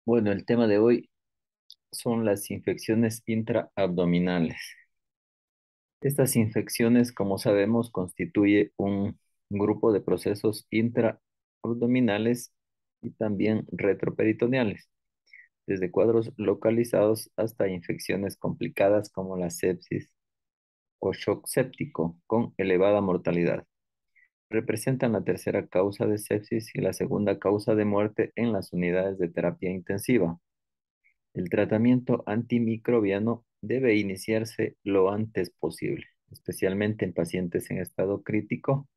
Bueno, el tema de hoy son las infecciones intraabdominales. Estas infecciones, como sabemos, constituye un grupo de procesos intraabdominales y también retroperitoneales, desde cuadros localizados hasta infecciones complicadas como la sepsis o shock séptico con elevada mortalidad. Representan la tercera causa de sepsis y la segunda causa de muerte en las unidades de terapia intensiva. El tratamiento antimicrobiano debe iniciarse lo antes posible, especialmente en pacientes en estado crítico,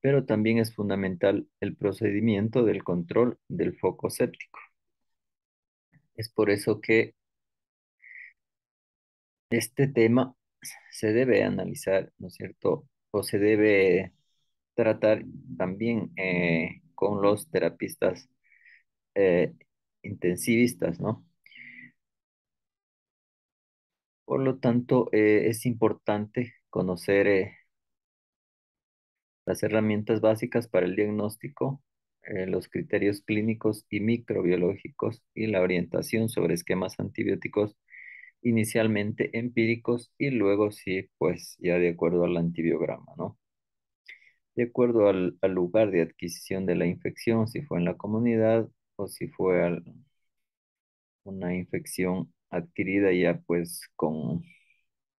pero también es fundamental el procedimiento del control del foco séptico. Es por eso que este tema se debe analizar, ¿no es cierto? O se debe tratar también con los terapistas eh, intensivistas, ¿no? Por lo tanto, es importante conocer las herramientas básicas para el diagnóstico, los criterios clínicos y microbiológicos y la orientación sobre esquemas antibióticos inicialmente empíricos y luego sí, pues ya de acuerdo al antibiograma, ¿no? De acuerdo al lugar de adquisición de la infección, si fue en la comunidad o si fue una infección adquirida ya pues con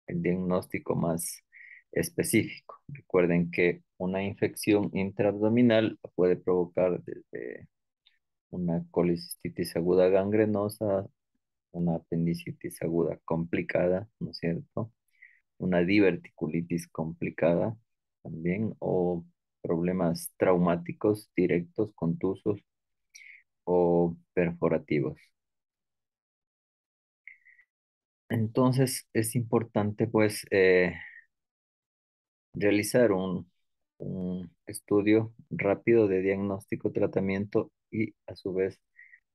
el diagnóstico más específico. Recuerden que una infección intraabdominal puede provocar desde una colicistitis aguda gangrenosa, una apendicitis aguda complicada, ¿no es cierto? Una diverticulitis complicada también, o problemas traumáticos directos, contusos o perforativos. Entonces es importante pues realizar un estudio rápido de diagnóstico, tratamiento y a su vez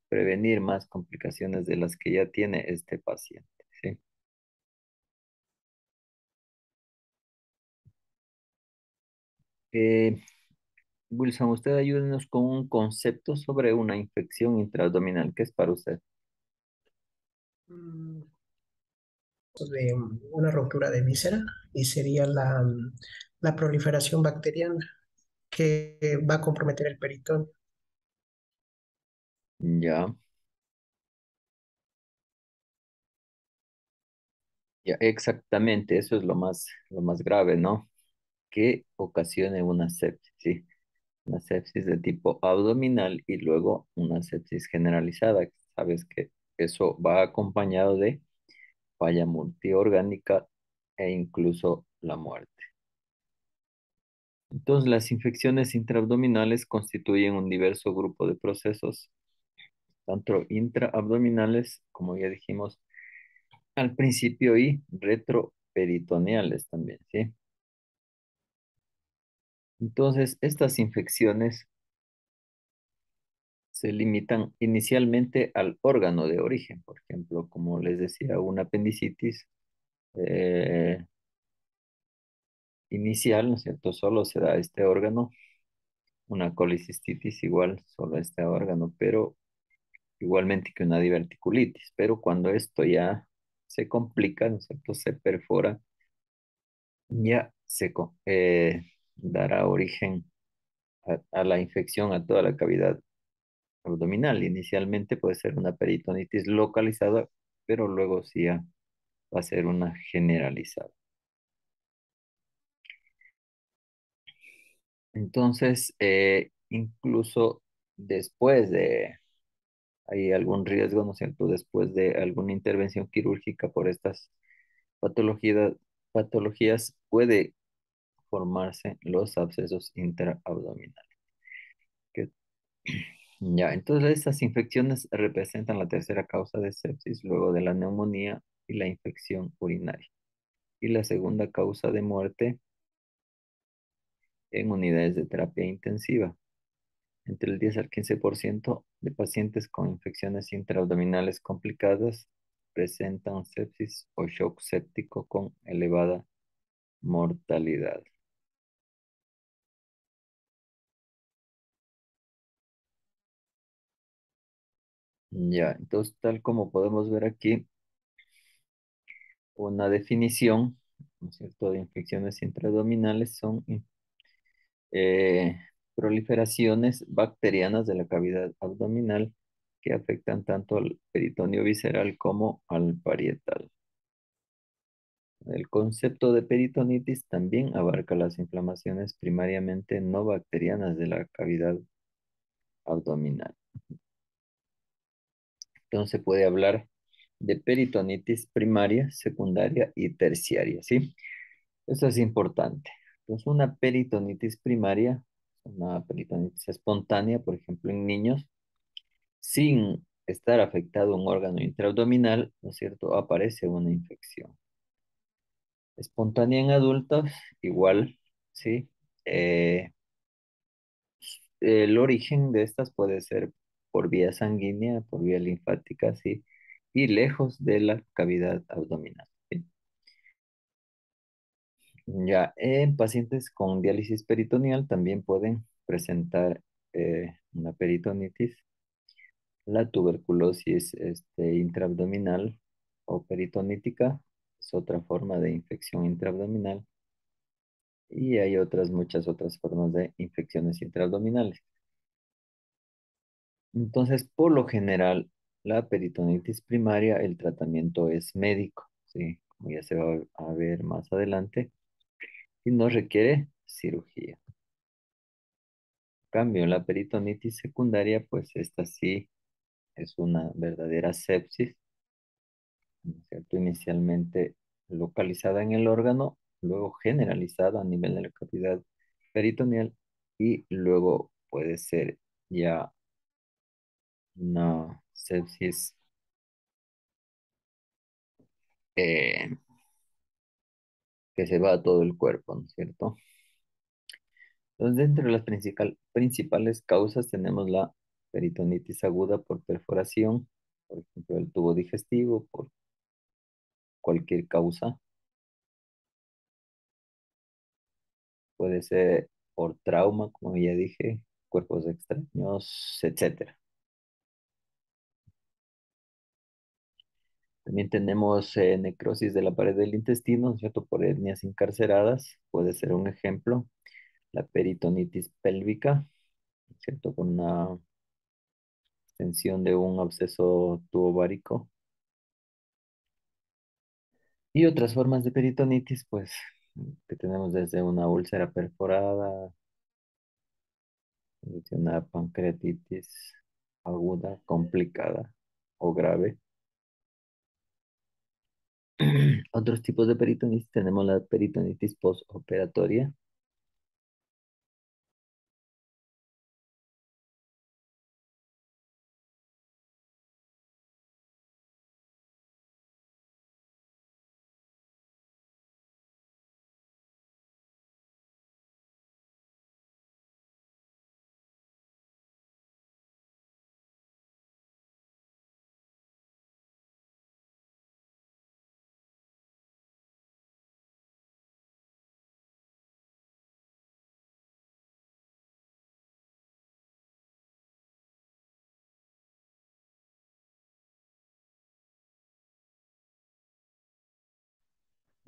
prevenir más complicaciones de las que ya tiene este paciente, ¿sí? Eh, Wilson, usted ayúdenos con un concepto sobre una infección intraabdominal. ¿Qué es para usted? mm, de una ruptura de víscera y sería la proliferación bacteriana que va a comprometer el peritón. Ya, ya, exactamente, eso es lo más grave, ¿no? Que ocasione una sepsis, ¿sí? Una sepsis de tipo abdominal y luego una sepsis generalizada. Sabes que eso va acompañado de falla multiorgánica e incluso la muerte. Entonces, las infecciones intraabdominales constituyen un diverso grupo de procesos, tanto intraabdominales, como ya dijimos al principio, y retroperitoneales también, ¿sí? Entonces, estas infecciones se limitan inicialmente al órgano de origen, por ejemplo, como les decía, una apendicitis eh, inicial, ¿no es cierto? Solo se da este órgano, una colicistitis igual, solo este órgano, pero igualmente que una diverticulitis, pero cuando esto ya se complica, ¿no es cierto? Se perfora, ya dará origen a la infección a toda la cavidad abdominal. Inicialmente puede ser una peritonitis localizada, pero luego sí ya va a ser una generalizada. Entonces, incluso después de, hay algún riesgo, ¿no es cierto? Después de alguna intervención quirúrgica por estas patologías, patologías puede formarse los abscesos intraabdominales. Que- Ya, entonces estas infecciones representan la tercera causa de sepsis luego de la neumonía y la infección urinaria. Y la segunda causa de muerte en unidades de terapia intensiva. Entre el 10 al 15% de pacientes con infecciones intraabdominales complicadas presentan sepsis o shock séptico con elevada mortalidad. Ya, entonces, tal como podemos ver aquí, una definición, ¿no es cierto?, de infecciones intraabdominales son eh, proliferaciones bacterianas de la cavidad abdominal que afectan tanto al peritoneo visceral como al parietal. El concepto de peritonitis también abarca las inflamaciones primariamente no bacterianas de la cavidad abdominal. Entonces se puede hablar de peritonitis primaria, secundaria y terciaria, ¿sí? Eso es importante. Entonces, una peritonitis primaria, una peritonitis espontánea, por ejemplo, en niños, sin estar afectado un órgano intraabdominal, ¿no es cierto? Aparece una infección. Espontánea en adultos, igual, ¿sí? Eh, el origen de estas puede ser por vía sanguínea, por vía linfática, ¿sí? Y lejos de la cavidad abdominal, ¿sí? Ya, en pacientes con diálisis peritoneal también pueden presentar una peritonitis. La tuberculosis intraabdominal o peritonítica es otra forma de infección intraabdominal y hay muchas otras formas de infecciones intraabdominales. Entonces, por lo general, la peritonitis primaria, el tratamiento es médico, ¿sí? Como ya se va a ver más adelante, y no requiere cirugía. En cambio, la peritonitis secundaria, pues esta sí es una verdadera sepsis, ¿no es cierto? Inicialmente localizada en el órgano, luego generalizada a nivel de la cavidad peritoneal y luego puede ser ya una sepsis eh, que se va a todo el cuerpo, ¿no es cierto? Entonces, dentro de las principales causas tenemos la peritonitis aguda por perforación, por ejemplo, el tubo digestivo, por cualquier causa. Puede ser por trauma, como ya dije, cuerpos extraños, etcétera. También tenemos necrosis de la pared del intestino, ¿no es cierto? Por hernias encarceradas, puede ser un ejemplo. La peritonitis pélvica, ¿no es cierto? Con una extensión de un absceso tubovárico. Y otras formas de peritonitis, pues, que tenemos desde una úlcera perforada, desde una pancreatitis aguda, complicada o grave. Otros tipos de peritonitis, tenemos la peritonitis postoperatoria.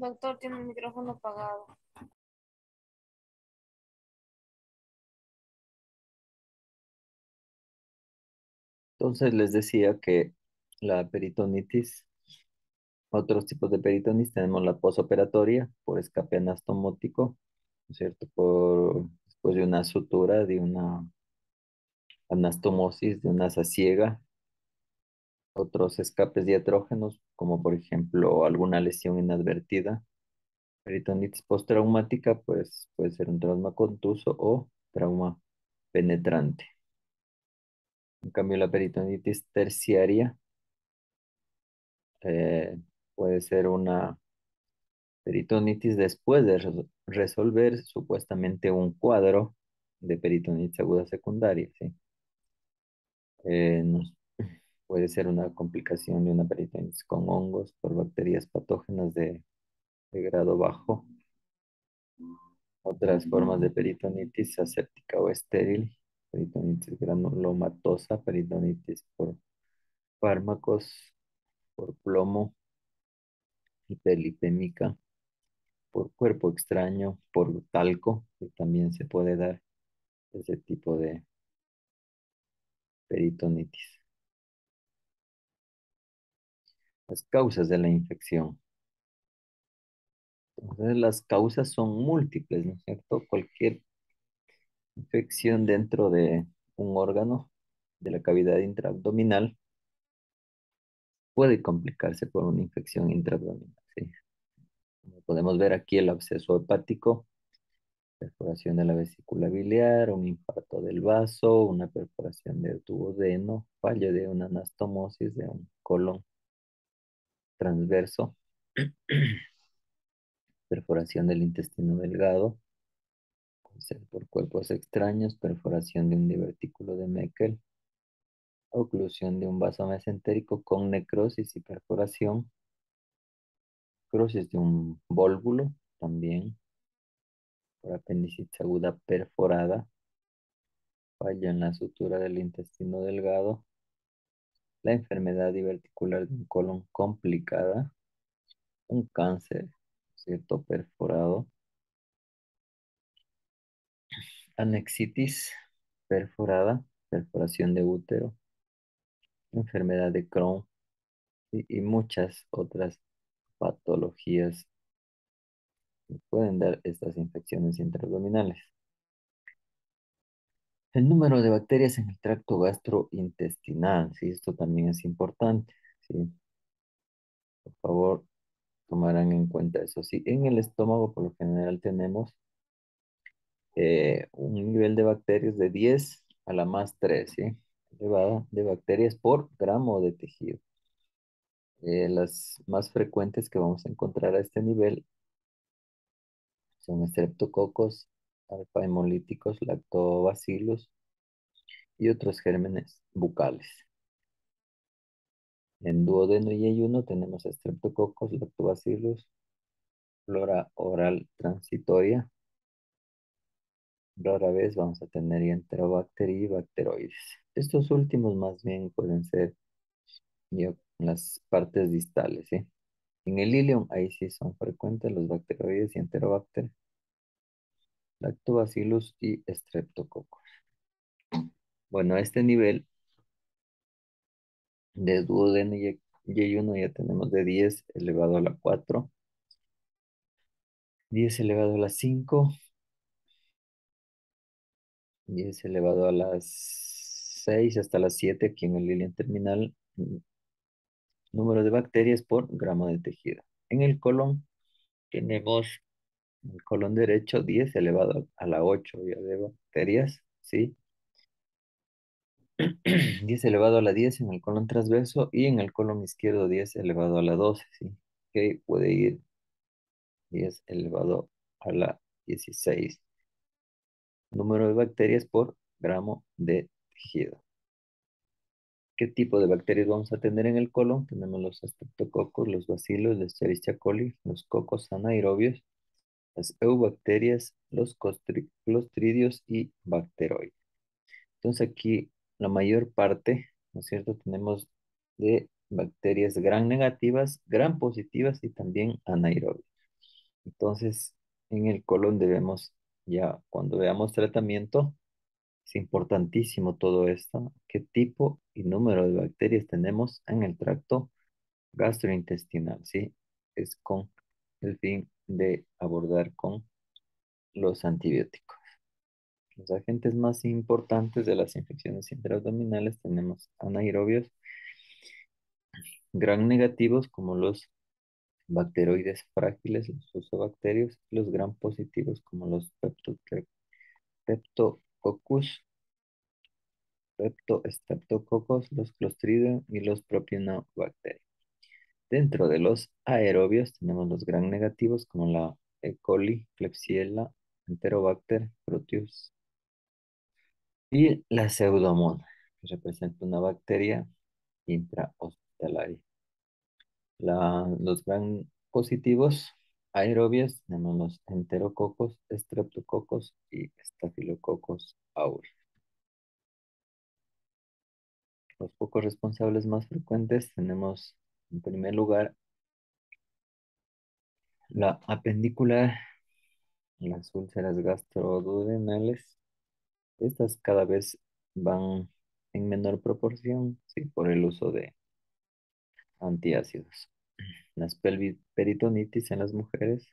Doctor, tiene el micrófono apagado. Entonces les decía que la peritonitis, otros tipos de peritonitis, tenemos la posoperatoria por escape anastomótico, ¿no es cierto? Después de una sutura, de una anastomosis, de una asa ciega, otros escapes diatrógenos, como por ejemplo alguna lesión inadvertida. Peritonitis postraumática, pues puede ser un trauma contuso o trauma penetrante. En cambio, la peritonitis terciaria eh, puede ser una peritonitis después de resolver supuestamente un cuadro de peritonitis aguda secundaria, ¿sí? Nos puede ser una complicación de una peritonitis con hongos por bacterias patógenas de grado bajo. Otras formas de peritonitis aséptica o estéril, peritonitis granulomatosa, peritonitis por fármacos por plomo, hiperlipémica, por cuerpo extraño, por talco, que también se puede dar ese tipo de peritonitis. Las causas de la infección. Entonces, las causas son múltiples, ¿no es cierto? Cualquier infección dentro de un órgano de la cavidad intraabdominal puede complicarse por una infección intraabdominal, ¿sí? Como podemos ver aquí, el absceso hepático, perforación de la vesícula biliar, un infarto del vaso, una perforación del duodeno, fallo de una anastomosis de un colon transverso, perforación del intestino delgado, puede ser por cuerpos extraños, perforación de un divertículo de Meckel, oclusión de un vaso mesentérico con necrosis y perforación, necrosis de un vólvulo también, por apendicitis aguda perforada, falla en la sutura del intestino delgado, la enfermedad diverticular de un colon complicada, un cáncer, ¿cierto? Perforado, anexitis perforada, perforación de útero, enfermedad de Crohn y muchas otras patologías que pueden dar estas infecciones intraabdominales. El número de bacterias en el tracto gastrointestinal, sí, esto también es importante, sí, por favor, tomarán en cuenta eso. Sí, en el estómago por lo general tenemos un nivel de bacterias de 10 a la más 3, ¿sí? Elevada de bacterias por gramo de tejido. Las más frecuentes que vamos a encontrar a este nivel son estreptococos, alfa hemolíticos, lactobacillus y otros gérmenes bucales. En duodeno y ayuno tenemos estreptococos, lactobacillus, flora oral transitoria. Rara vez vamos a tener enterobacter y bacteroides. Estos últimos más bien pueden ser las partes distales, ¿sí? En el ileum, ahí sí son frecuentes los bacteroides y enterobacter, lactobacillus y streptococcus. Bueno, a este nivel de duodeno y ayuno ya tenemos de 10 elevado a la 4, 10 elevado a la 5, 10 elevado a las 6 hasta las 7 aquí en el ileum terminal, número de bacterias por gramo de tejido. En el colon tenemos el colon derecho 10 elevado a la 8 ya de bacterias, ¿sí? 10 elevado a la 10 en el colon transverso y en el colon izquierdo 10 elevado a la 12, ¿sí? Que puede ir 10 elevado a la 16. Número de bacterias por gramo de tejido. ¿Qué tipo de bacterias vamos a tener en el colon? Tenemos los estreptococos, los bacilos, los Escherichia coli, los cocos anaerobios, las eubacterias, los clostridios y bacteroides. Entonces aquí la mayor parte, ¿no es cierto? Tenemos de bacterias gram negativas, gram positivas y también anaerobias. Entonces, en el colon debemos, ya cuando veamos tratamiento, es importantísimo todo esto, qué tipo y número de bacterias tenemos en el tracto gastrointestinal, ¿sí? Es con el fin de abordar con los antibióticos. Los agentes más importantes de las infecciones intraabdominales tenemos anaerobios, gram negativos como los bacteroides frágiles, los fusobacterios, y los gram positivos como los Peptococcus, Streptococcus, los Clostridium y los Propionobacterium. Dentro de los aerobios tenemos los gram negativos como la E. coli, Klebsiella, Enterobacter, Proteus y la Pseudomonas, que representa una bacteria intrahospitalaria. Los gram positivos aerobios tenemos los enterococos, estreptococos y estafilococos aureus. Los focos responsables más frecuentes tenemos en primer lugar la apendicular, las úlceras gastroduodenales. Estas cada vez van en menor proporción, sí, por el uso de antiácidos. Las peritonitis en las mujeres,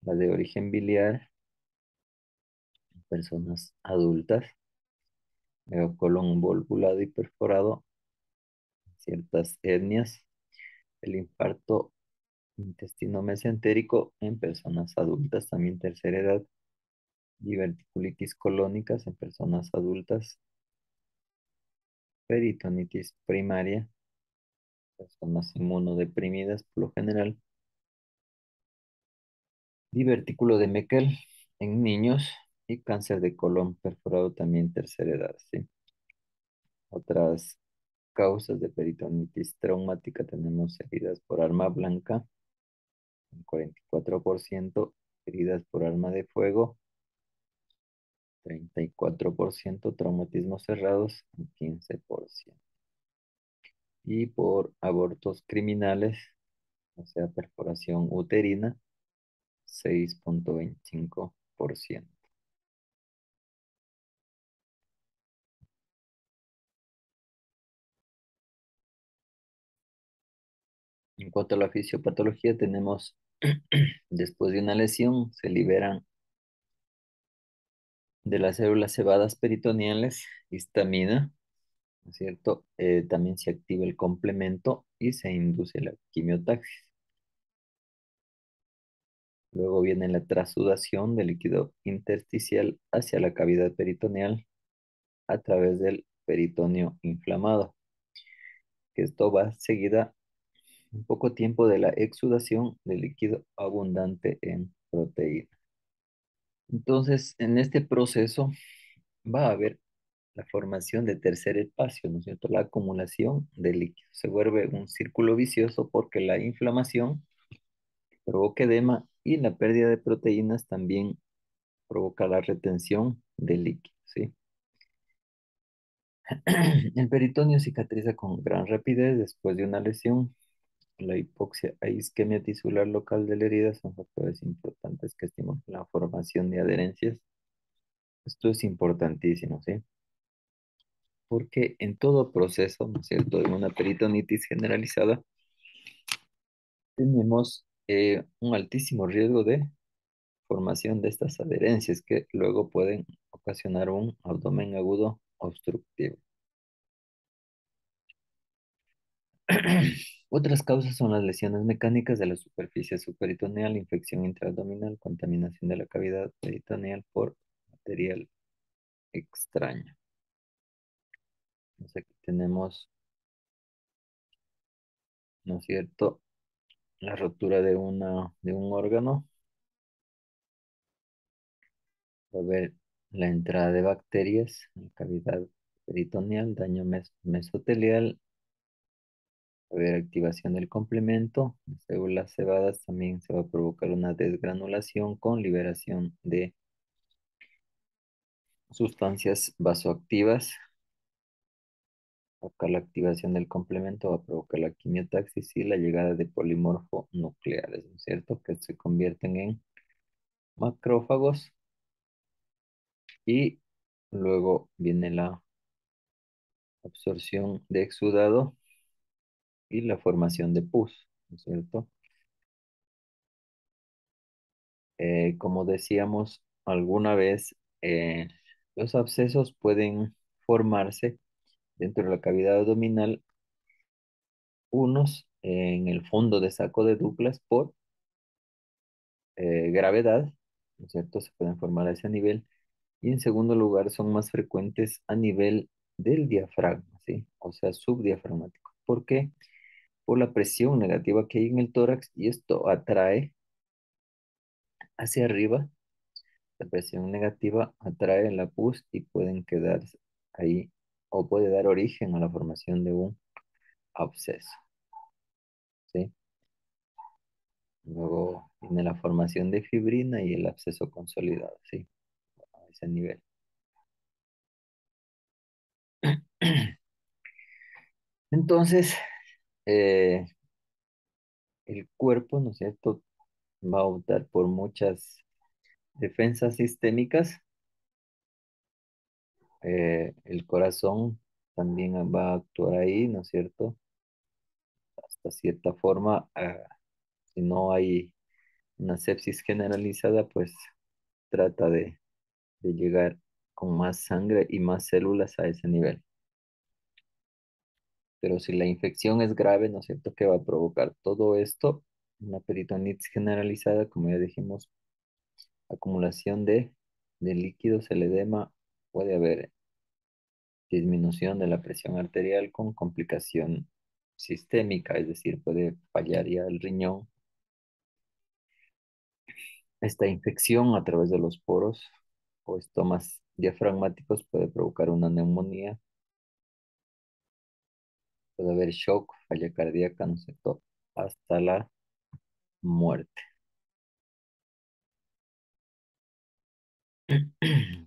la de origen biliar en personas adultas, el colon volvulado y perforado, ciertas hernias, el infarto intestino mesentérico en personas adultas, también tercera edad, diverticulitis colónicas en personas adultas, peritonitis primaria, personas inmunodeprimidas por lo general, divertículo de Meckel en niños y cáncer de colon perforado también tercera edad, ¿sí? Otras causas de peritonitis traumática tenemos heridas por arma blanca, en 44%, heridas por arma de fuego, 34%, traumatismos cerrados, un 15%. Y por abortos criminales, o sea, perforación uterina, 6,25%. En cuanto a la fisiopatología, tenemos, después de una lesión, se liberan de las células cebadas peritoneales histamina, ¿no es cierto? También se activa el complemento y se induce la quimiotaxis. Luego viene la trasudación del líquido intersticial hacia la cavidad peritoneal a través del peritoneo inflamado, que esto va seguida un poco tiempo de la exudación del líquido abundante en proteína. Entonces, en este proceso va a haber la formación de tercer espacio, ¿no es cierto? La acumulación de líquido. Se vuelve un círculo vicioso porque la inflamación provoca edema y la pérdida de proteínas también provoca la retención de líquido, ¿sí? El peritoneo cicatriza con gran rapidez después de una lesión. La hipoxia e isquemia tisular local de la herida son factores importantes que estimulan la formación de adherencias. Esto es importantísimo, ¿sí? Porque en todo proceso, ¿no es cierto?, de una peritonitis generalizada, tenemos un altísimo riesgo de formación de estas adherencias que luego pueden ocasionar un abdomen agudo obstructivo. Otras causas son las lesiones mecánicas de la superficie subperitoneal, infección intraabdominal, contaminación de la cavidad peritoneal por material extraño. Entonces aquí tenemos, ¿no es cierto?, la rotura de un órgano. Va a haber la entrada de bacterias en la cavidad peritoneal, daño mesotelial, va a haber activación del complemento, en células cebadas también se va a provocar una desgranulación con liberación de sustancias vasoactivas. Acá la activación del complemento va a provocar la quimiotaxis y la llegada de polimorfo nucleares, ¿no es cierto? Que se convierten en macrófagos y luego viene la absorción de exudado y la formación de pus, ¿no es cierto? Como decíamos alguna vez, los abscesos pueden formarse dentro de la cavidad abdominal, unos en el fondo de saco de Douglas por gravedad, ¿no es cierto? Se pueden formar a ese nivel. Y en segundo lugar, son más frecuentes a nivel del diafragma, ¿sí? O sea, subdiafragmático. ¿Por qué? Por la presión negativa que hay en el tórax y esto atrae hacia arriba. La presión negativa atrae la pus y pueden quedarse ahí o puede dar origen a la formación de un absceso, ¿sí? Luego viene la formación de fibrina y el absceso consolidado, ¿sí? A ese nivel. Entonces, eh, el cuerpo, ¿no es cierto?, va a optar por muchas defensas sistémicas. El corazón también va a actuar ahí, ¿no es cierto? Hasta cierta forma, si no hay una sepsis generalizada, pues trata de llegar con más sangre y más células a ese nivel. Pero si la infección es grave, ¿no es cierto?, que va a provocar todo esto, una peritonitis generalizada, como ya dijimos, acumulación de líquidos, el edema, puede haber disminución de la presión arterial con complicación sistémica, es decir, puede fallar ya el riñón. Esta infección a través de los poros o estomas diafragmáticos puede provocar una neumonía, puede haber shock, falla cardíaca, ¿no es cierto?, hasta la muerte.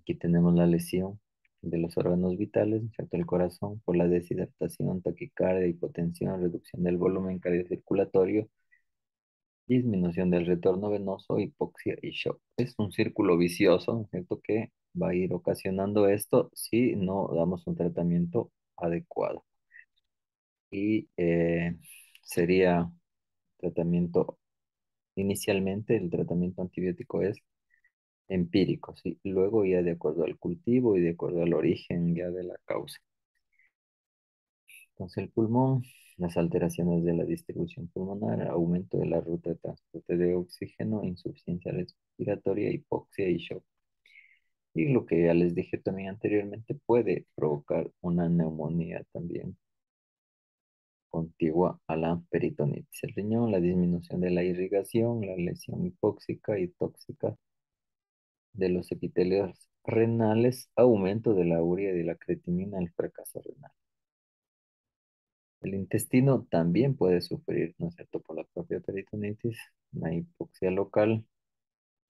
Aquí tenemos la lesión de los órganos vitales, ¿no es cierto?, el corazón por la deshidratación, taquicardia, hipotensión, reducción del volumen cardiocirculatorio, disminución del retorno venoso, hipoxia y shock. Es un círculo vicioso, ¿no es cierto?, que va a ir ocasionando esto si no damos un tratamiento adecuado. Y sería tratamiento, inicialmente el tratamiento antibiótico es empírico, ¿sí? Luego ya de acuerdo al cultivo y de acuerdo al origen ya de la causa. Entonces el pulmón, las alteraciones de la distribución pulmonar, aumento de la ruta de transporte de oxígeno, insuficiencia respiratoria, hipoxia y shock. Y lo que ya les dije también anteriormente puede provocar una neumonía también contigua a la peritonitis. El riñón, la disminución de la irrigación, la lesión hipóxica y tóxica de los epitelios renales, aumento de la urea y de la creatinina, el fracaso renal. El intestino también puede sufrir, ¿no es cierto?, por la propia peritonitis, una hipoxia local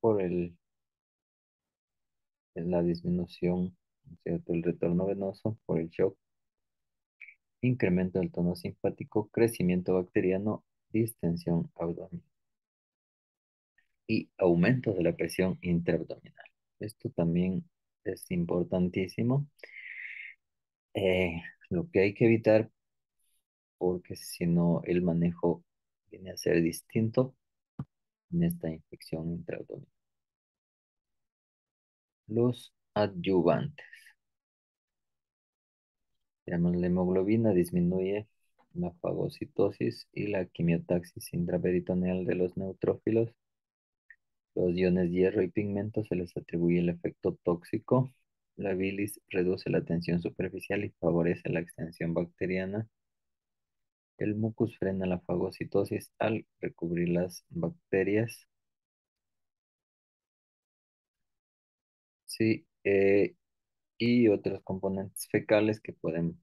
por la disminución, ¿no es cierto?, el retorno venoso por el shock, incremento del tono simpático, crecimiento bacteriano, distensión abdominal y aumento de la presión intraabdominal. Esto también es importantísimo. Lo que hay que evitar, porque si no el manejo viene a ser distinto en esta infección intraabdominal. Los adyuvantes. Digamos, la hemoglobina disminuye la fagocitosis y la quimiotaxis intraperitoneal de los neutrófilos. Los iones hierro y pigmento se les atribuye el efecto tóxico. La bilis reduce la tensión superficial y favorece la extensión bacteriana. El mucus frena la fagocitosis al recubrir las bacterias. Sí, y otros componentes fecales que pueden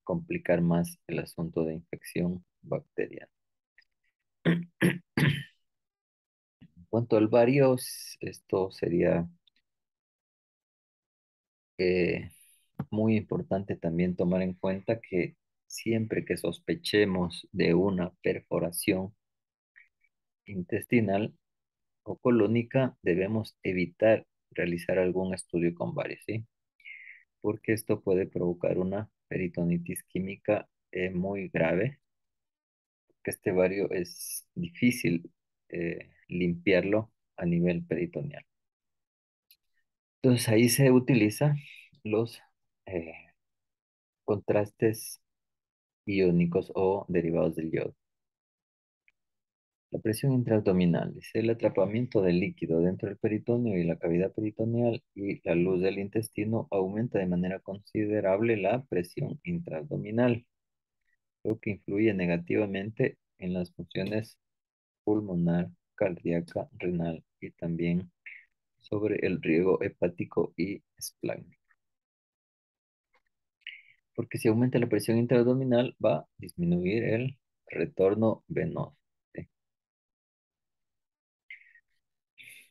complicar más el asunto de infección bacteriana. En cuanto al varios, esto sería eh, muy importante también tomar en cuenta que siempre que sospechemos de una perforación intestinal o colónica, debemos evitar realizar algún estudio con varios, ¿sí? Porque esto puede provocar una peritonitis química muy grave, que este vario es difícil limpiarlo a nivel peritoneal. Entonces ahí se utilizan los eh, contrastes iónicos o derivados del yodo. La presión intraabdominal es el atrapamiento del líquido dentro del peritoneo y la cavidad peritoneal, y la luz del intestino aumenta de manera considerable la presión intraabdominal, lo que influye negativamente en las funciones pulmonar, cardíaca, renal y también sobre el riego hepático y esplácnico. Porque si aumenta la presión intraabdominal va a disminuir el retorno venoso, ¿sí?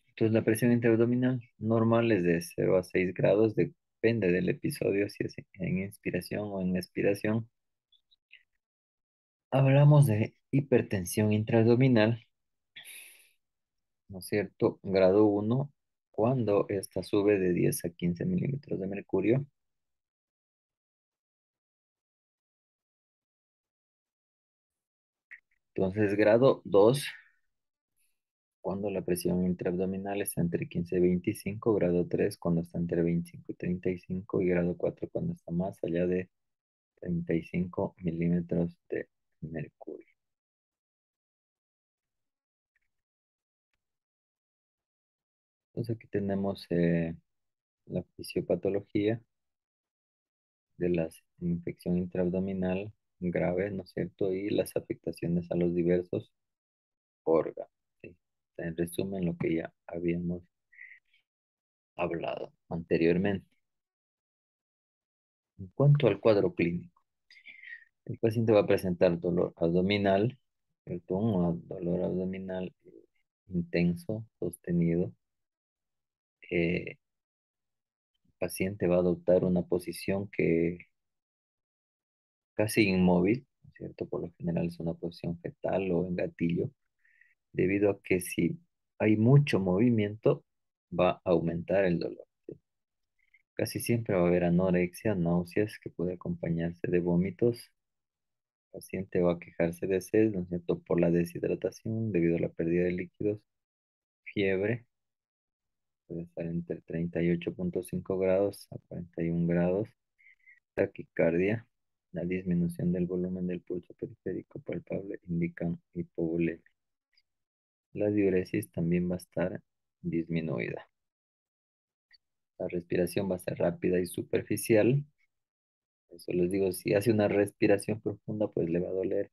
Entonces la presión intraabdominal normal es de 0 a 6 grados, depende del episodio, si es en inspiración o en expiración. Hablamos de hipertensión intraabdominal, ¿no es cierto? Grado uno, cuando esta sube de 10 a 15 milímetros de mercurio. Entonces, grado 2, cuando la presión intraabdominal está entre 15 y 25. Grado 3, cuando está entre 25 y 35. Y grado 4, cuando está más allá de 35 milímetros de mercurio. Entonces, aquí tenemos la fisiopatología de la infección intraabdominal grave, ¿no es cierto? Y las afectaciones a los diversos órganos. ¿Sí? En resumen, lo que ya habíamos hablado anteriormente. En cuanto al cuadro clínico, el paciente va a presentar dolor abdominal, ¿cierto? Un dolor abdominal intenso, sostenido. El paciente va a adoptar una posición que casi inmóvil, ¿no es cierto? Por lo general es una posición fetal o en gatillo, debido a que si hay mucho movimiento, va a aumentar el dolor. ¿Sí? Casi siempre va a haber anorexia, náuseas que puede acompañarse de vómitos. El paciente va a quejarse de sed, ¿no es cierto? Por la deshidratación debido a la pérdida de líquidos, fiebre, puede estar entre 38,5 grados a 41 grados, taquicardia, la disminución del volumen del pulso periférico palpable indican hipovolemia. La diuresis también va a estar disminuida. La respiración va a ser rápida y superficial. Eso les digo, si hace una respiración profunda, pues le va a doler.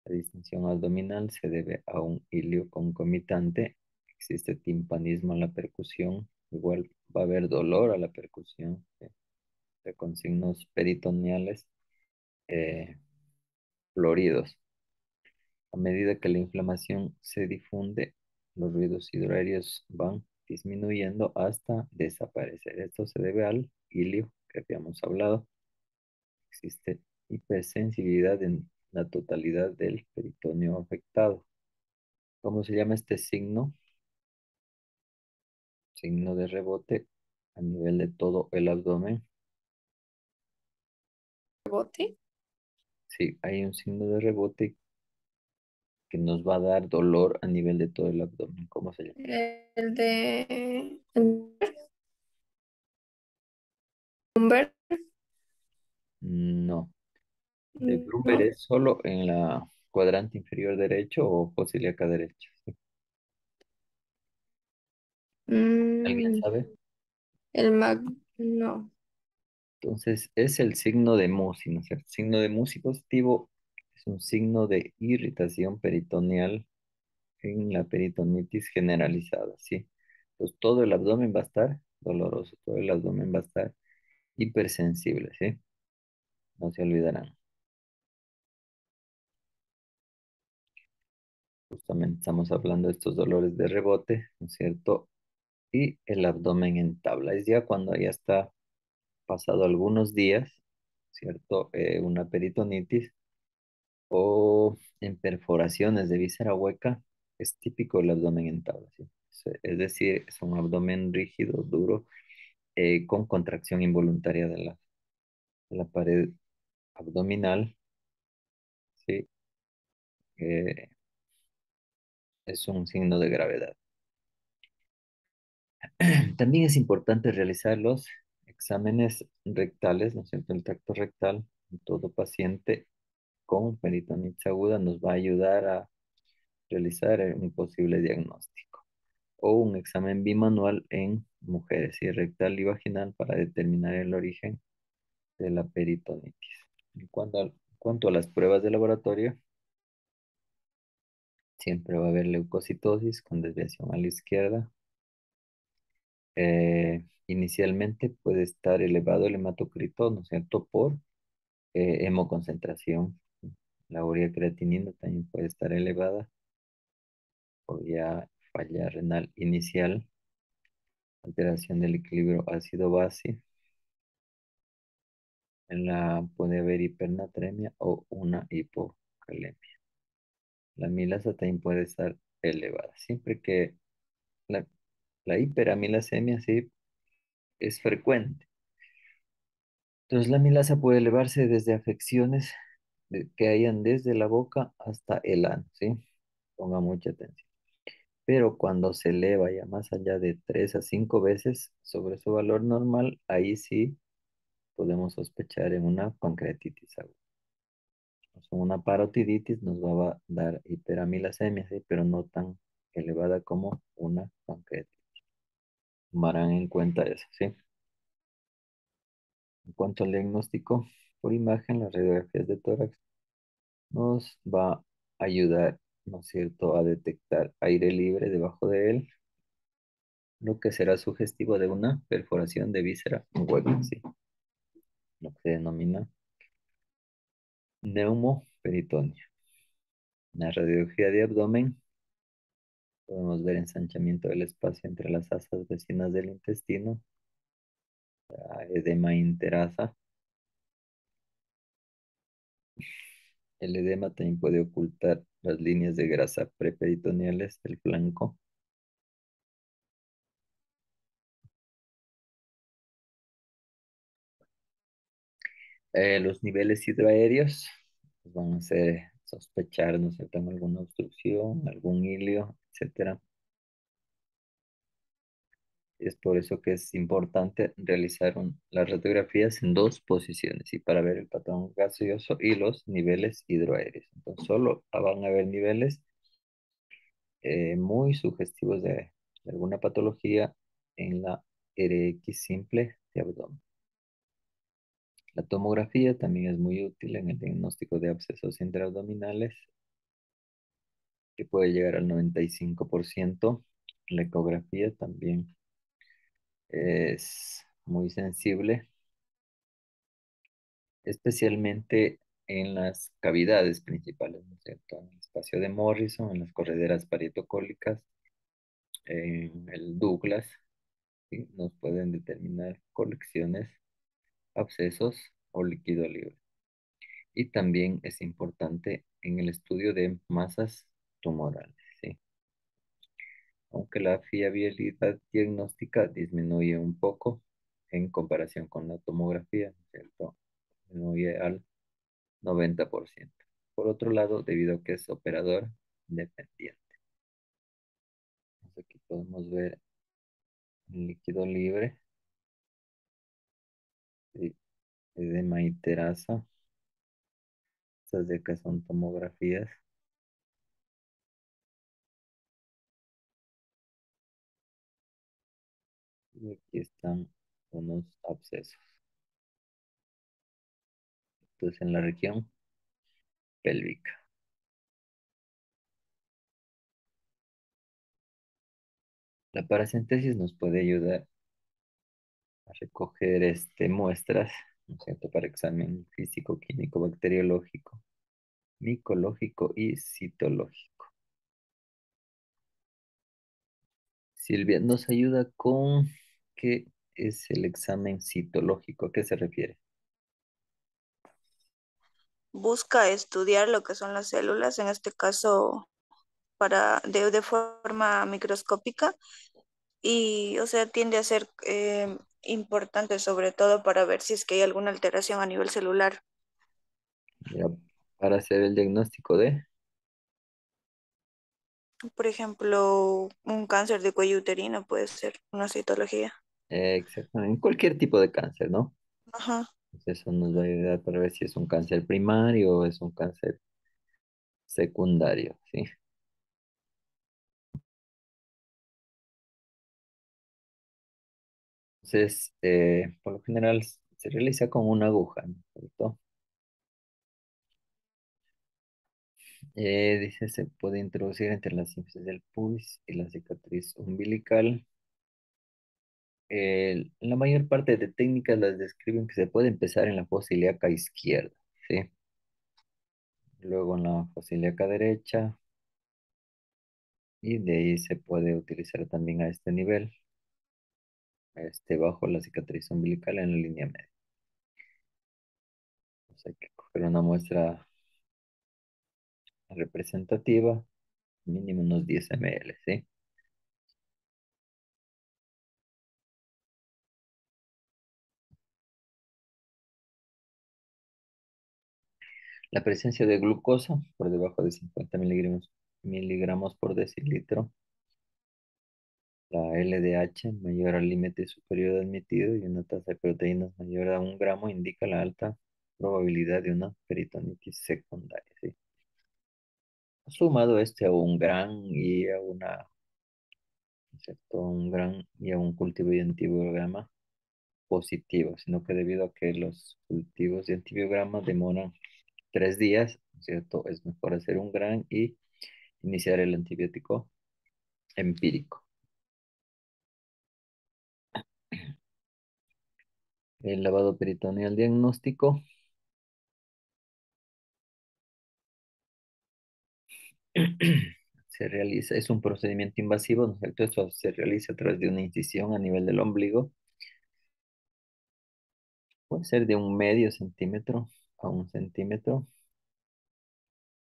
La distensión abdominal se debe a un ilio concomitante. Existe timpanismo a la percusión. Igual va a haber dolor a la percusión, con signos peritoneales eh, floridos. A medida que la inflamación se difunde, los ruidos hidroaéreos van disminuyendo hasta desaparecer. Esto se debe al ilio que habíamos hablado. Existe hipersensibilidad en la totalidad del peritoneo afectado. ¿Cómo se llama este signo? Signo de rebote a nivel de todo el abdomen. Bote. Sí, hay un signo de rebote que nos va a dar dolor a nivel de todo el abdomen. ¿Cómo se llama? El de Humber. No. De Brumber No. es solo en la cuadrante inferior derecho o fosa ilíaca derecha. ¿Sí? ¿Alguien Mm, sabe? el Mag. No. Entonces, es el signo de Musi, ¿no es cierto? Signo de Musi positivo es un signo de irritación peritoneal en la peritonitis generalizada, ¿sí? Entonces, todo el abdomen va a estar doloroso, todo el abdomen va a estar hipersensible, ¿sí? No se olvidarán. Justamente estamos hablando de estos dolores de rebote, ¿no es cierto? Y el abdomen en tabla. Es ya cuando ya está pasado algunos días, ¿cierto? Una peritonitis o en perforaciones de víscera hueca, es típico el abdomen en tabla, ¿sí? Es decir, es un abdomen rígido, duro, con contracción involuntaria de la pared abdominal, ¿sí? Eh, es un signo de gravedad. También es importante realizar los exámenes rectales, ¿no es cierto? El tacto rectal en todo paciente con peritonitis aguda nos va a ayudar a realizar un posible diagnóstico o un examen bimanual en mujeres, y rectal y vaginal para determinar el origen de la peritonitis. En cuanto a las pruebas de laboratorio, siempre va a haber leucocitosis con desviación a la izquierda. Inicialmente puede estar elevado el hematocrito, ¿no es cierto?, por hemoconcentración. La urea creatinina también puede estar elevada por ya falla renal inicial, alteración del equilibrio ácido-base, En la puede haber hipernatremia o una hipocalemia. La milasa también puede estar elevada, siempre que la, la hiperamilasemia sí es frecuente. Entonces, la milasa puede elevarse desde afecciones que hayan desde la boca hasta el ano, ¿sí? Ponga mucha atención. Pero cuando se eleva ya más allá de 3 a 5 veces sobre su valor normal, ahí sí podemos sospechar en una pancreatitis aguda. O sea, una parotiditis nos va a dar hiperamilasemia, ¿sí? Pero no tan elevada como una pancreatitis. Tomarán en cuenta eso, ¿sí? En cuanto al diagnóstico por imagen, las radiografías de tórax nos va a ayudar, ¿no es cierto?, a detectar aire libre debajo de él, lo que será sugestivo de una perforación de víscera hueca, ¿sí? Lo que se denomina neumoperitoneo. En la radiología de abdomen podemos ver ensanchamiento del espacio entre las asas vecinas del intestino, edema interasa. El edema también puede ocultar las líneas de grasa preperitoneales del flanco. Los niveles hidroaéreos pues, van a hacer sospechar, ¿no es cierto?, en alguna obstrucción, algún hilio, etcétera. Es por eso que es importante realizar las radiografías en dos posiciones y para ver el patrón gaseoso y los niveles hidroaéreos. Entonces, solo van a haber niveles muy sugestivos de alguna patología en la RX simple de abdomen. La tomografía también es muy útil en el diagnóstico de abscesos intraabdominales, que puede llegar al 95%. La ecografía también es muy sensible, especialmente en las cavidades principales, ¿no es cierto? En el espacio de Morrison, en las correderas parietocólicas, en el Douglas, ¿sí? Nos pueden determinar colecciones, abscesos o líquido libre. Y también es importante en el estudio de masas tumorales, ¿sí? Aunque la fiabilidad diagnóstica disminuye un poco en comparación con la tomografía, ¿no es cierto? Disminuye al 90%. Por otro lado, debido a que es operador independiente. Entonces, aquí podemos ver el líquido libre de edema y terasa. Estas de acá son tomografías. Y aquí están unos abscesos. Entonces, en la región pélvica. La paracentesis nos puede ayudar a recoger muestras, ¿no es cierto?, para examen físico, químico, bacteriológico, micológico y citológico. Silvia, ¿nos ayuda con qué es el examen citológico? ¿A qué se refiere? Busca estudiar lo que son las células, en este caso de forma microscópica y, o sea, tiende a ser importante sobre todo para ver si es que hay alguna alteración a nivel celular. Ya, para hacer el diagnóstico de, Por ejemplo, un cáncer de cuello uterino puede ser una citología. exactamente, cualquier tipo de cáncer, ¿no? Ajá. Pues eso nos va a ayudar para ver si es un cáncer primario o es un cáncer secundario, ¿sí? Entonces, por lo general se realiza con una aguja, ¿no es cierto? Dice, se puede introducir entre las sínfisis del pubis y la cicatriz umbilical. La mayor parte de técnicas las describen que se puede empezar en la fosa ilíaca izquierda, ¿sí? Luego en la fosa ilíaca derecha y de ahí se puede utilizar también a este nivel, bajo la cicatriz umbilical en la línea media. Hay que coger una muestra representativa, mínimo unos 10 ml, ¿sí? La presencia de glucosa por debajo de 50 miligramos por decilitro. La LDH mayor al límite superior admitido y una tasa de proteínas mayor a 1 gramo indica la alta probabilidad de una peritonitis secundaria, ¿sí? Sumado este a un gran y a una, ¿cierto? Un gran y a un cultivo de antibiograma positivo, sino que debido a que los cultivos de antibiograma demoran 3 días, ¿cierto? Es mejor hacer un gran y iniciar el antibiótico empírico. El lavado peritoneal diagnóstico se realiza, es un procedimiento invasivo, ¿no es cierto? Esto se realiza a través de una incisión a nivel del ombligo. Puede ser de 1/2 centímetro a 1 centímetro.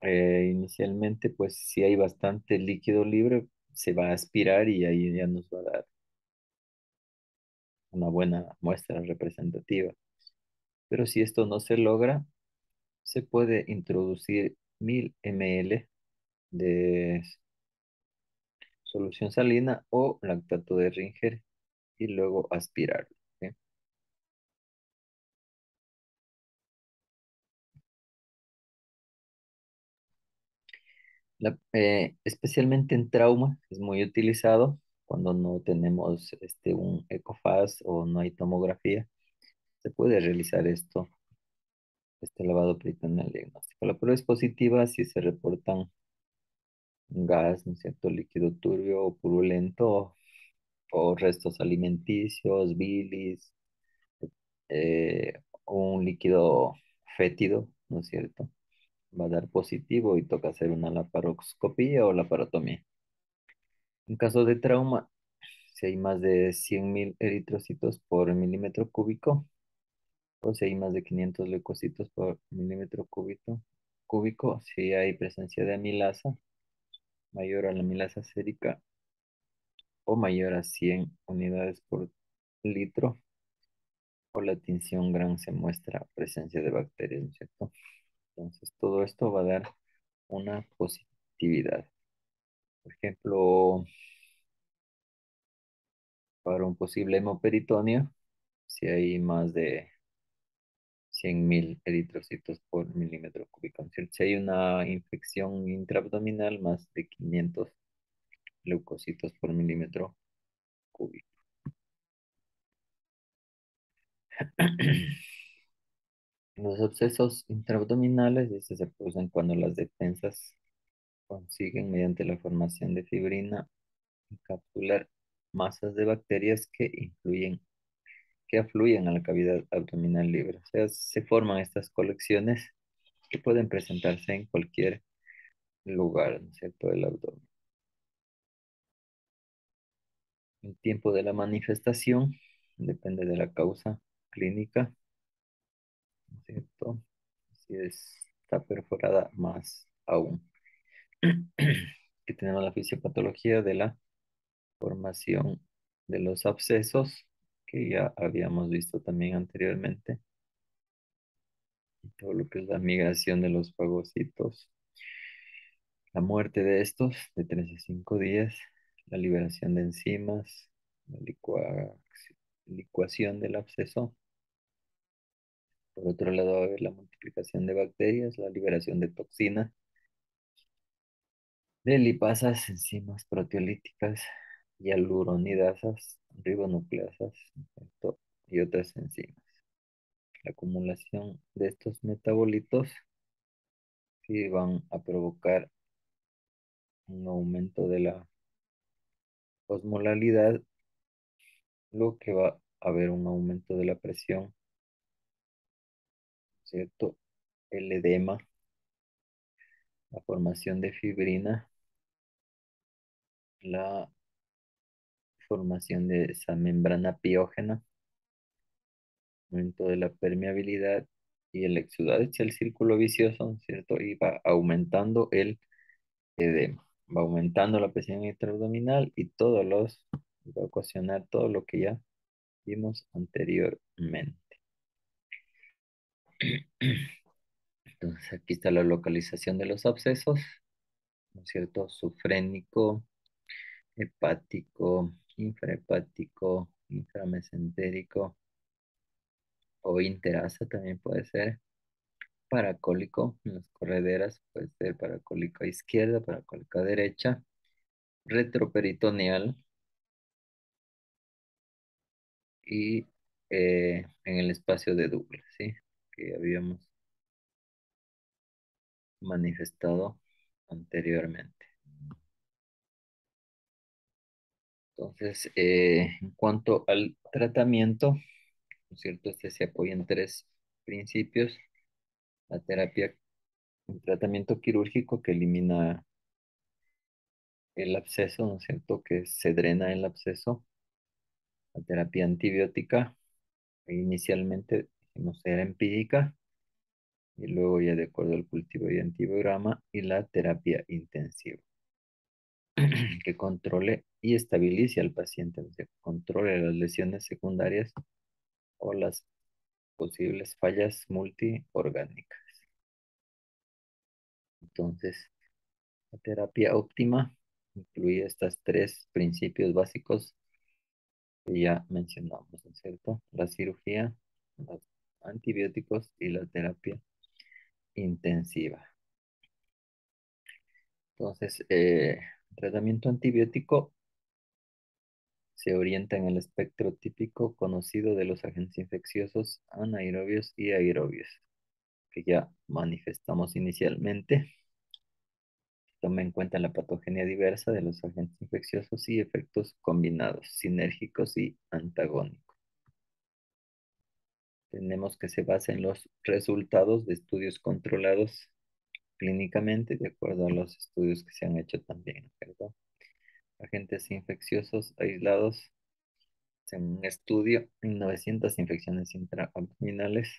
Inicialmente, pues si hay bastante líquido libre, se va a aspirar y ahí ya nos va a dar una buena muestra representativa. Pero si esto no se logra, se puede introducir 1000 ml de solución salina o lactato de Ringer y luego aspirarlo, ¿sí? Especialmente en trauma es muy utilizado cuando no tenemos un ECOFAS o no hay tomografía. Se puede realizar este lavado peritoneal diagnóstico. La prueba es positiva si se reportan gas, ¿no es cierto?, líquido turbio o purulento o restos alimenticios, bilis, un líquido fétido, ¿no es cierto? Va a dar positivo y toca hacer una laparoscopía o laparotomía. En caso de trauma, si hay más de 100.000 eritrocitos por milímetro cúbico, o si hay más de 500 leucocitos por milímetro cúbico, si hay presencia de amilasa mayor a la amilasa sérica o mayor a 100 unidades por litro, o la tinción gran se muestra presencia de bacterias, ¿no es cierto? Entonces, todo esto va a dar una positividad. Por ejemplo, para un posible hemoperitoneo, si hay más de 100.000 eritrocitos por milímetro cúbico. Si hay una infección intraabdominal, más de 500 leucocitos por milímetro cúbico. Los abscesos intraabdominales, estos se producen cuando las defensas consiguen, mediante la formación de fibrina, encapsular masas de bacterias que afluyen a la cavidad abdominal libre. O sea, se forman estas colecciones que pueden presentarse en cualquier lugar, ¿no es cierto?, del abdomen. El tiempo de la manifestación depende de la causa clínica, ¿no es cierto? Si está perforada, más aún. Que tenemos la fisiopatología de la formación de los abscesos, que ya habíamos visto también anteriormente, y todo lo que es la migración de los fagocitos, la muerte de estos de 3 a 5 días, la liberación de enzimas, la licuación del absceso. Por otro lado, va a haber la multiplicación de bacterias, la liberación de toxinas, de lipasas, enzimas proteolíticas, hialuronidasas, ribonucleasas, ¿cierto?, y otras enzimas. La acumulación de estos metabolitos sí van a provocar un aumento de la osmolalidad, lo que va a haber un aumento de la presión, ¿cierto? El edema, la formación de fibrina, la formación de esa membrana piógena, aumento de la permeabilidad y el exudado es el círculo vicioso, ¿no es cierto? Y va aumentando el edema, va aumentando la presión intraabdominal y va a ocasionar todo lo que ya vimos anteriormente. Entonces aquí está la localización de los abscesos, ¿no es cierto? Sufrénico, hepático, infrahepático, inframesentérico o interasa también puede ser. Paracólico en las correderas, puede ser paracólica izquierda, paracólica derecha, retroperitoneal y en el espacio de Douglas, ¿sí? Que habíamos manifestado anteriormente. Entonces, en cuanto al tratamiento, ¿no es cierto? Este se apoya en tres principios. La terapia, un tratamiento quirúrgico que elimina el absceso, ¿no es cierto? Que se drena el absceso. La terapia antibiótica, inicialmente dijimos era empírica, y luego ya de acuerdo al cultivo y antibiograma, y la terapia intensiva, que controle y estabilice al paciente, o sea, controle las lesiones secundarias o las posibles fallas multiorgánicas. Entonces, la terapia óptima incluye estos tres principios básicos que ya mencionamos, ¿no es cierto? La cirugía, los antibióticos y la terapia intensiva. Entonces, tratamiento antibiótico se orienta en el espectro típico conocido de los agentes infecciosos anaerobios y aerobios, que ya manifestamos inicialmente. Toma en cuenta la patogenia diversa de los agentes infecciosos y efectos combinados, sinérgicos y antagónicos. Tenemos que se basa en los resultados de estudios controlados clínicamente, de acuerdo a los estudios que se han hecho también, ¿verdad? Agentes infecciosos aislados en un estudio en 900 infecciones intraabdominales.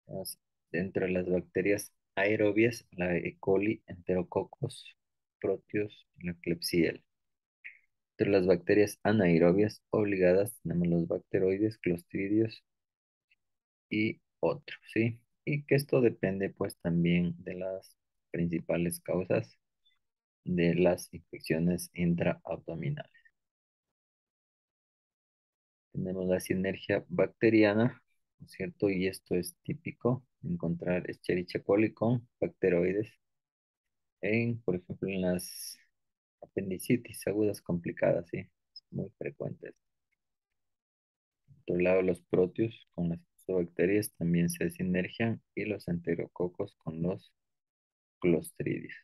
Tenemos dentro de las bacterias aerobias, la E. coli, enterococos, proteus, la Klebsiella. Entre las bacterias anaerobias obligadas tenemos los bacteroides, clostridios y otros, ¿sí? Y que esto depende pues también de las principales causas de las infecciones intraabdominales. Tenemos la sinergia bacteriana, ¿no es cierto? Y esto es típico encontrar Escherichia coli con bacteroides por ejemplo, en las apendicitis agudas complicadas, ¿sí? Es muy frecuente. Por otro lado, los proteus con las bacterias también se sinergian y los enterococos con los clostridios.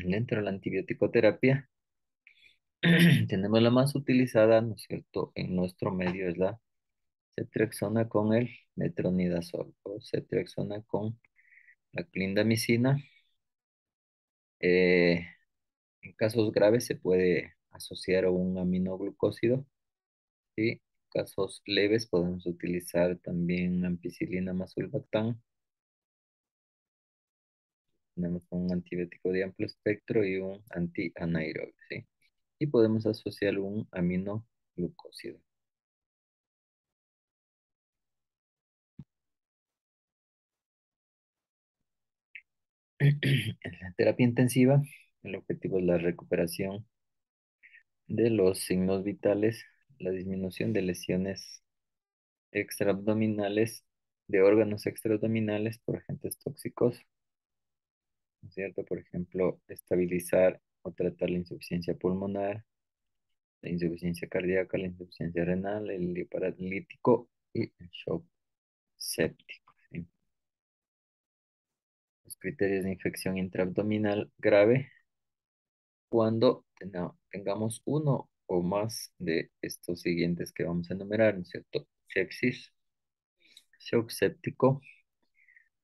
Dentro de la antibiótico-terapia, tenemos la más utilizada, ¿no es cierto?, en nuestro medio es la ceftriaxona con el metronidazol o ceftriaxona con la clindamicina. Eh, en casos graves se puede asociar a un aminoglucósido, ¿sí? En casos leves podemos utilizar también ampicilina más sulbactam. Tenemos un antibiótico de amplio espectro y un antianaerobio, ¿sí? Y podemos asociar un aminoglucósido. En la terapia intensiva, el objetivo es la recuperación de los signos vitales, la disminución de lesiones extraabdominales, de órganos extraabdominales por agentes tóxicos, ¿no es cierto? Por ejemplo, estabilizar o tratar la insuficiencia pulmonar, la insuficiencia cardíaca, la insuficiencia renal, el paralítico y el shock séptico, ¿sí? Los criterios de infección intraabdominal grave cuando tengamos uno o más de estos siguientes que vamos a enumerar, ¿no es cierto? Sepsis, shock séptico,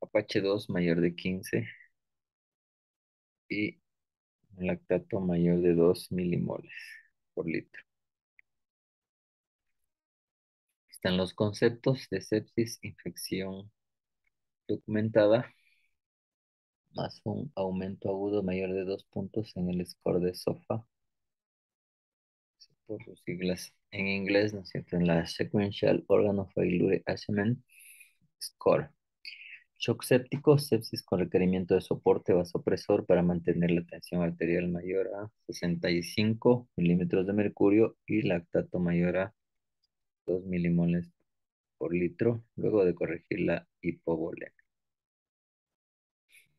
Apache 2 mayor de 15 y lactato mayor de 2 milimoles por litro. Están los conceptos de sepsis, infección documentada, más un aumento agudo mayor de 2 puntos en el score de SOFA, por sus siglas en inglés, ¿no es cierto? En la Sequential Organ of Failure Assessment Score. Shock séptico, sepsis con requerimiento de soporte vasopresor para mantener la tensión arterial mayor a 65 milímetros de mercurio y lactato mayor a 2 milimoles por litro, luego de corregir la hipovolemia.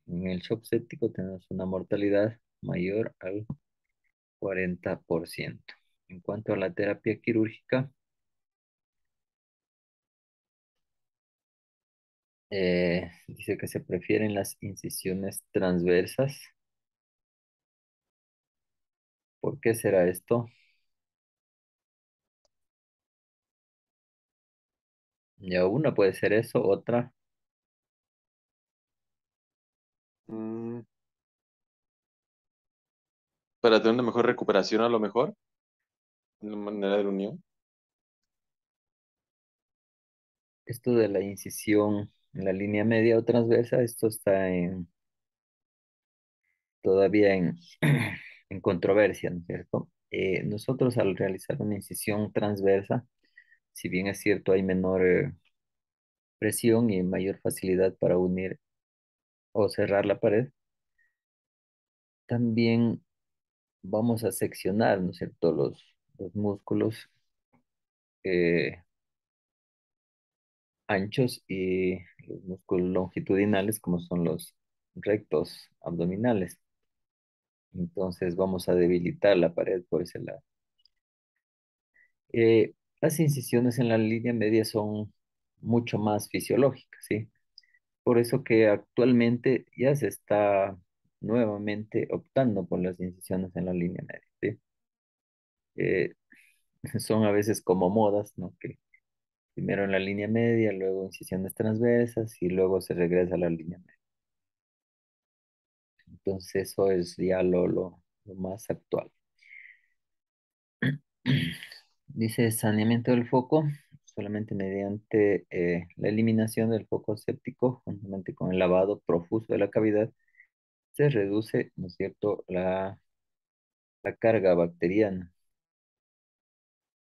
En el shock séptico tenemos una mortalidad mayor al 40%. En cuanto a la terapia quirúrgica, dice que se prefieren las incisiones transversas. ¿Por qué será esto? Ya una puede ser eso, otra. Mm, para tener una mejor recuperación a lo mejor, una manera de unión. Esto de la incisión en la línea media o transversa, esto está todavía en controversia, ¿no es cierto? Nosotros al realizar una incisión transversa, si bien es cierto hay menor presión y mayor facilidad para unir o cerrar la pared, también vamos a seccionar, ¿no es cierto?, los músculos eh, anchos y los músculos longitudinales, como son los rectos abdominales. Entonces vamos a debilitar la pared por ese lado. Las incisiones en la línea media son mucho más fisiológicas, ¿sí? Por eso que actualmente ya se está nuevamente optando por las incisiones en la línea media, ¿sí? Eh, son a veces como modas, ¿no? Que primero en la línea media, luego incisiones transversas y luego se regresa a la línea media. Entonces eso es ya lo más actual. Dice saneamiento del foco, solamente mediante la eliminación del foco séptico, juntamente con el lavado profuso de la cavidad, se reduce, ¿no es cierto?, la carga bacteriana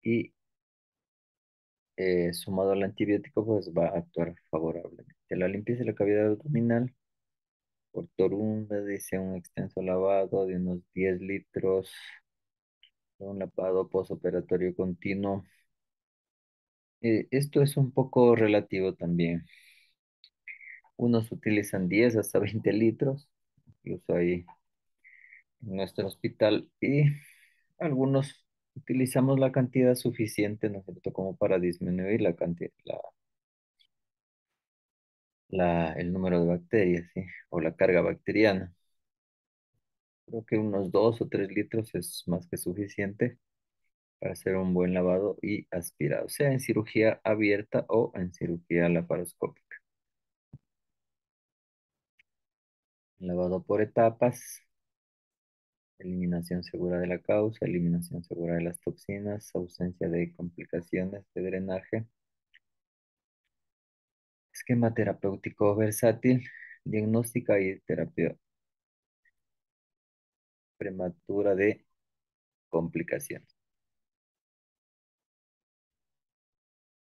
y sumado al antibiótico, pues va a actuar favorablemente. La limpieza de la cavidad abdominal por Torunda dice un extenso lavado de unos 10 litros, un lavado posoperatorio continuo. Esto es un poco relativo también. Unos utilizan 10 hasta 20 litros, incluso ahí en nuestro hospital, y algunos utilizamos la cantidad suficiente, ¿no es cierto?, como para disminuir la cantidad, el número de bacterias, ¿sí? O la carga bacteriana. Creo que unos 2 o 3 litros es más que suficiente para hacer un buen lavado y aspirado, sea en cirugía abierta o en cirugía laparoscópica. Lavado por etapas, eliminación segura de la causa, eliminación segura de las toxinas, ausencia de complicaciones de drenaje, esquema terapéutico versátil, diagnóstica y terapia prematura de complicaciones.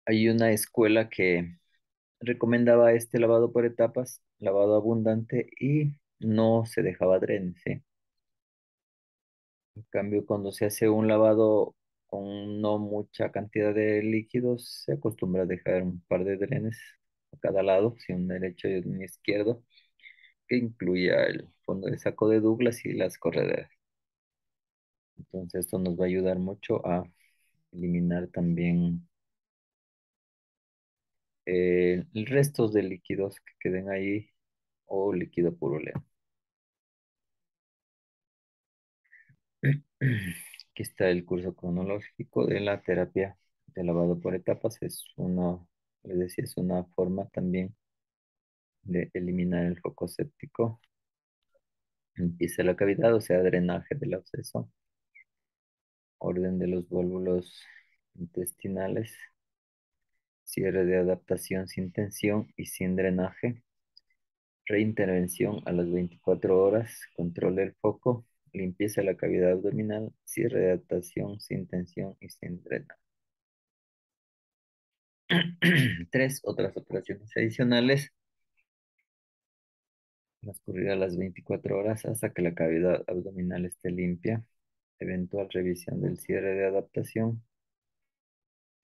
Hay una escuela que recomendaba este lavado por etapas, lavado abundante y no se dejaba drenes, ¿sí? En cambio, cuando se hace un lavado con no mucha cantidad de líquidos, se acostumbra a dejar un par de drenes a cada lado, si un derecho y un izquierdo, que incluya el fondo de saco de Douglas y las correderas. Entonces, esto nos va a ayudar mucho a eliminar también restos de líquidos que queden ahí o líquido purulento. Aquí está el curso cronológico de la terapia de lavado por etapas. Es una, les decía, es una forma también de eliminar el foco séptico. Empieza la cavidad, o sea, drenaje del absceso, orden de los volúmenes intestinales, cierre de adaptación sin tensión y sin drenaje, reintervención a las 24 horas, control del foco, limpieza de la cavidad abdominal, cierre de adaptación sin tensión y sin drenaje. Tres otras operaciones adicionales transcurrir a las 24 horas hasta que la cavidad abdominal esté limpia, eventual revisión del cierre de adaptación.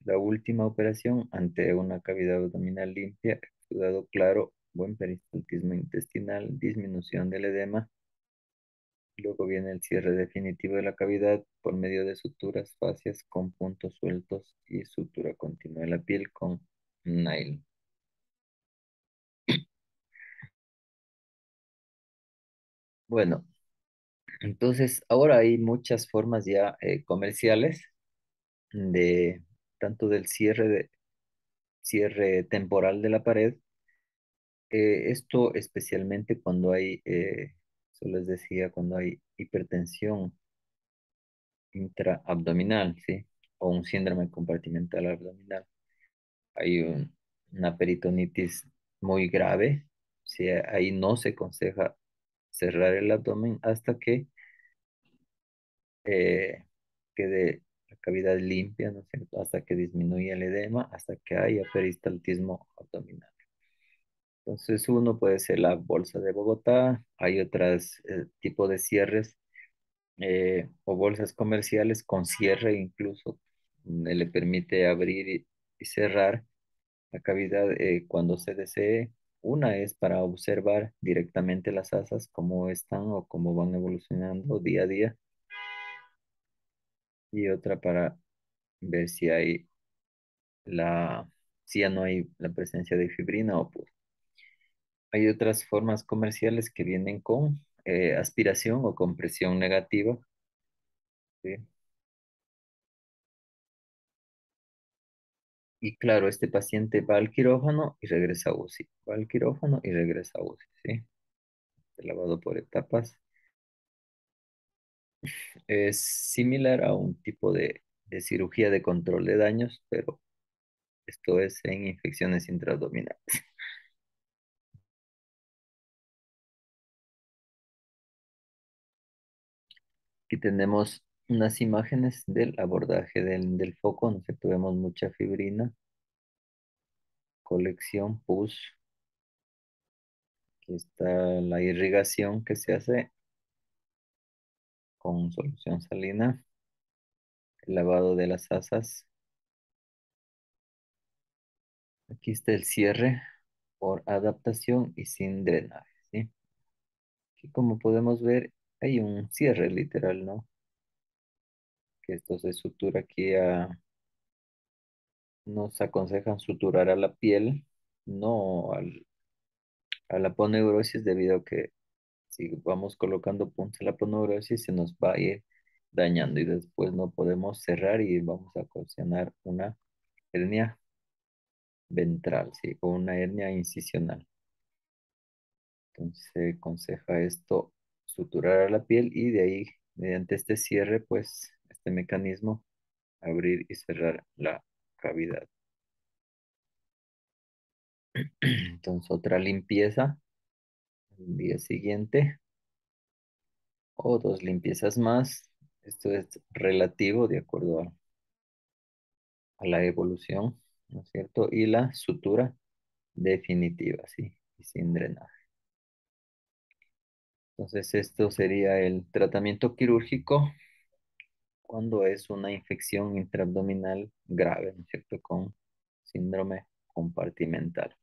La última operación ante una cavidad abdominal limpia, exudado claro, buen peristaltismo intestinal, disminución del edema. Luego viene el cierre definitivo de la cavidad por medio de suturas fascias con puntos sueltos y sutura continua de la piel con nylon. Bueno, entonces ahora hay muchas formas ya comerciales de tanto del cierre temporal de la pared. Esto especialmente cuando hay, eso les decía, cuando hay hipertensión intraabdominal, ¿sí? O un síndrome compartimental abdominal. Hay una peritonitis muy grave, ¿sí? Ahí no se aconseja cerrar el abdomen hasta que quede la cavidad limpia, ¿no es cierto? Hasta que disminuya el edema, hasta que haya peristaltismo abdominal. Entonces, uno puede ser la bolsa de Bogotá, hay otros tipos de cierres o bolsas comerciales con cierre incluso, le permite abrir y cerrar la cavidad cuando se desee. Una es para observar directamente las asas, cómo están o cómo van evolucionando día a día, y otra para ver si hay si ya no hay la presencia de fibrina o pus. Hay otras formas comerciales que vienen con aspiración o compresión negativa, ¿sí? Y claro, este paciente va al quirófano y regresa a UCI. Va al quirófano y regresa a UCI, ¿sí? El lavado por etapas. Es similar a un tipo de cirugía de control de daños, pero esto es en infecciones intraabdominales. Aquí tenemos unas imágenes del abordaje del foco, ¿no es cierto? Vemos mucha fibrina, colección, pus. Aquí está la irrigación que se hace con solución salina, el lavado de las asas. Aquí está el cierre por adaptación y sin drenaje, ¿sí? Aquí como podemos ver hay un cierre literal, ¿no? Que esto se sutura aquí nos aconsejan suturar a la piel, no a la aponeurosis, debido a que si vamos colocando puntos a la aponeurosis se nos va a ir dañando y después no podemos cerrar y vamos a ocasionar una hernia ventral, ¿sí? O una hernia incisional. Entonces se aconseja esto, suturar a la piel y de ahí, mediante este cierre, pues este mecanismo, abrir y cerrar la cavidad. Entonces otra limpieza el día siguiente o dos limpiezas más. Esto es relativo de acuerdo a la evolución, ¿no es cierto? Y la sutura definitiva, ¿sí? Y sin drenaje. Entonces esto sería el tratamiento quirúrgico cuando es una infección intraabdominal grave, ¿no es cierto? Con síndrome compartimental.